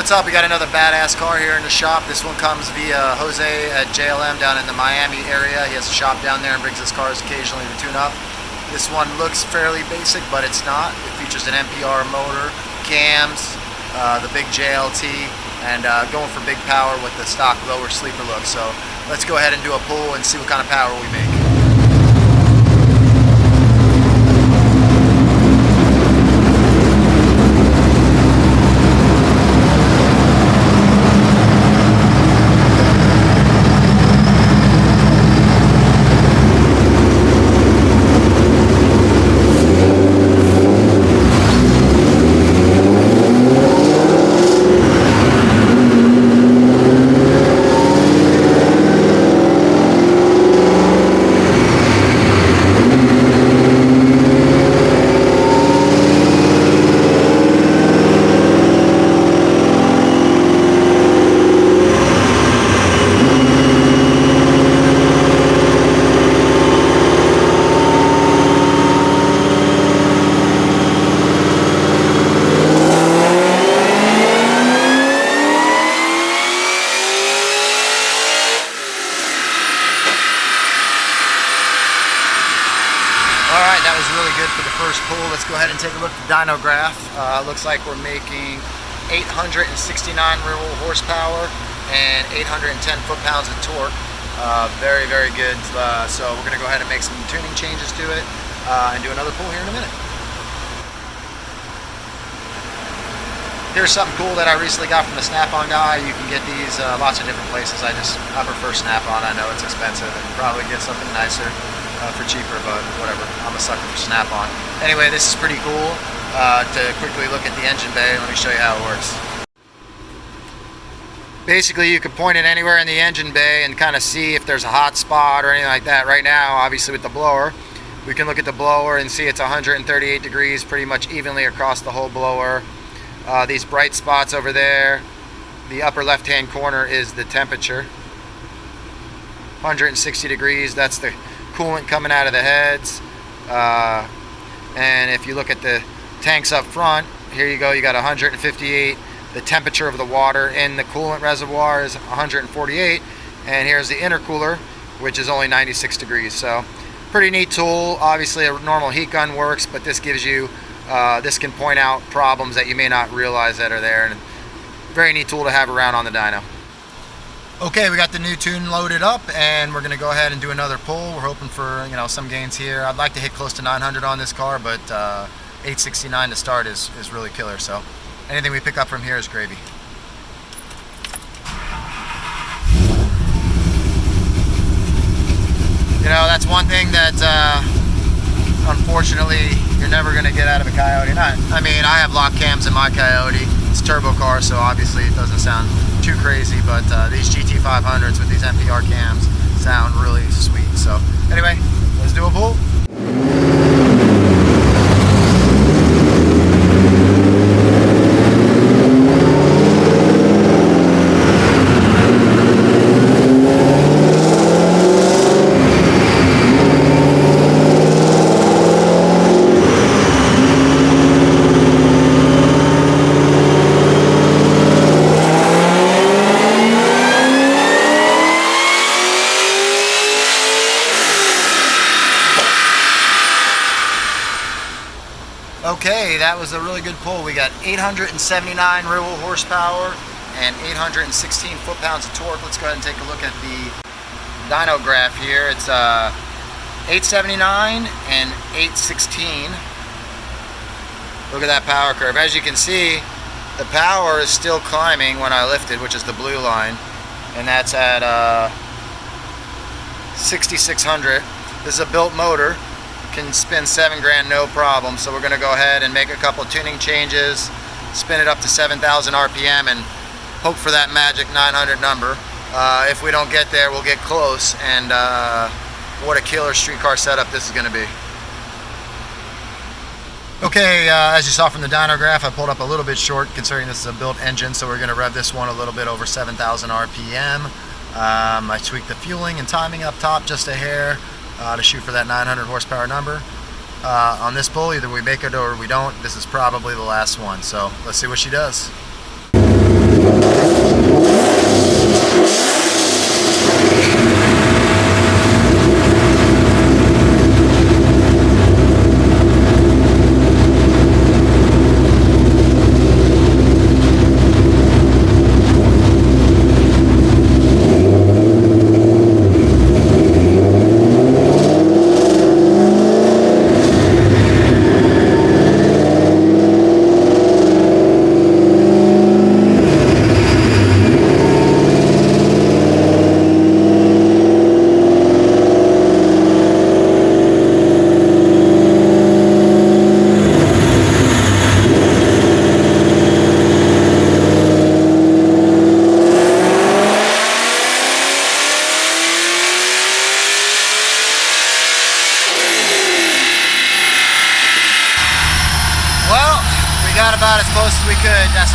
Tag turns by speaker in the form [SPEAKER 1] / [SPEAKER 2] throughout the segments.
[SPEAKER 1] what's up? We got another badass car here in the shop. This one comes via Jose at JLM down in the Miami area. He has a shop down there and brings his cars occasionally to tune up. This one looks fairly basic, but it's not. It features an NPR motor, cams, the big JLT, and going for big power with the stock blower sleeper look. So let's go ahead and do a pull and see what kind of power we make. Alright, that was really good for the first pull. Let's go ahead and take a look at the dyno graph. Looks like we're making 869 real horsepower and 810 foot-pounds of torque. Very, very good. So we're going to go ahead and make some tuning changes to it and do another pull here in a minute. Here's something cool that I recently got from the Snap-on guy. You can get these lots of different places. I prefer Snap-on. I know it's expensive and probably get something nicer for cheaper, but whatever. I'm a sucker for Snap-on. Anyway, this is pretty cool to quickly look at the engine bay. Let me show you how it works. Basically, you can point it anywhere in the engine bay and kind of see if there's a hot spot or anything like that. Right now, obviously with the blower, we can look at the blower and see it's 138 degrees pretty much evenly across the whole blower. These bright spots over there, the upper left hand corner is the temperature. 160 degrees, that's the coolant coming out of the heads. And if you look at the tanks up front, here you go, you got 158. The temperature of the water in the coolant reservoir is 148, and here's the intercooler, which is only 96 degrees. So pretty neat tool. Obviously a normal heat gun works, but this gives you this can point out problems that you may not realize that are there, and very neat tool to have around on the dyno. Okay, we got the new tune loaded up, and we're going to go ahead and do another pull. We're hoping for, you know, some gains here. I'd like to hit close to 900 on this car, but 869 to start is really killer. So anything we pick up from here is gravy. You know, that's one thing that unfortunately you're never going to get out of a Coyote. I mean, I have lock cams in my Coyote. It's a turbo car, so obviously it doesn't sound too crazy, but these GT500s with these NPR cams sound really sweet. So anyway, let's do a pull. Okay, that was a really good pull. We got 879 real horsepower and 816 foot-pounds of torque. Let's go ahead and take a look at the dyno graph here. It's 879 and 816. Look at that power curve. As you can see, the power is still climbing when I lift it, which is the blue line, and that's at 6,600. This is a built motor. Can spin 7 grand no problem, so we're going to go ahead and make a couple tuning changes, spin it up to 7,000 RPM, and hope for that magic 900 number. If we don't get there, we'll get close, and what a killer street car setup this is going to be. Okay, as you saw from the dyno graph, I pulled up a little bit short considering this is a built engine, so we're going to rev this one a little bit over 7,000 RPM. I tweaked the fueling and timing up top just a hair to shoot for that 900 horsepower number. On this pull, either we make it or we don't. This is probably the last one, so let's see what she does.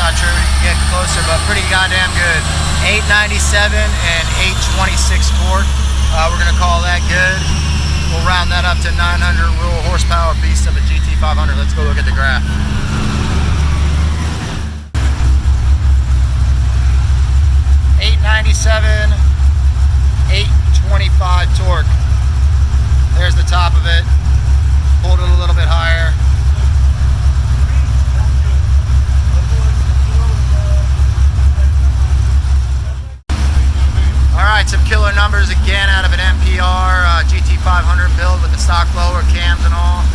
[SPEAKER 1] not sure if you can get closer, but pretty goddamn good. 897 and 826 torque. We're gonna call that good. We'll round that up to 900 real horsepower beast of a GT500. Let's go look at the graph. 897, 825 torque. There's the top of it. Hold it a little bit higher. Alright, some killer numbers again out of an MPR GT500 build with the stock blower, cams and all.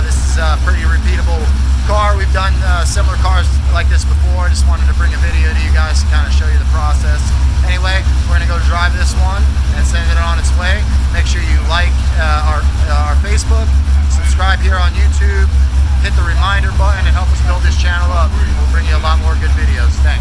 [SPEAKER 1] This is a pretty repeatable car. We've done similar cars like this before. I just wanted to bring a video to you guys to kind of show you the process. Anyway, we're going to go drive this one and send it on its way. Make sure you like our Facebook, subscribe here on YouTube, hit the reminder button and help us build this channel up. We'll bring you a lot more good videos. Thanks.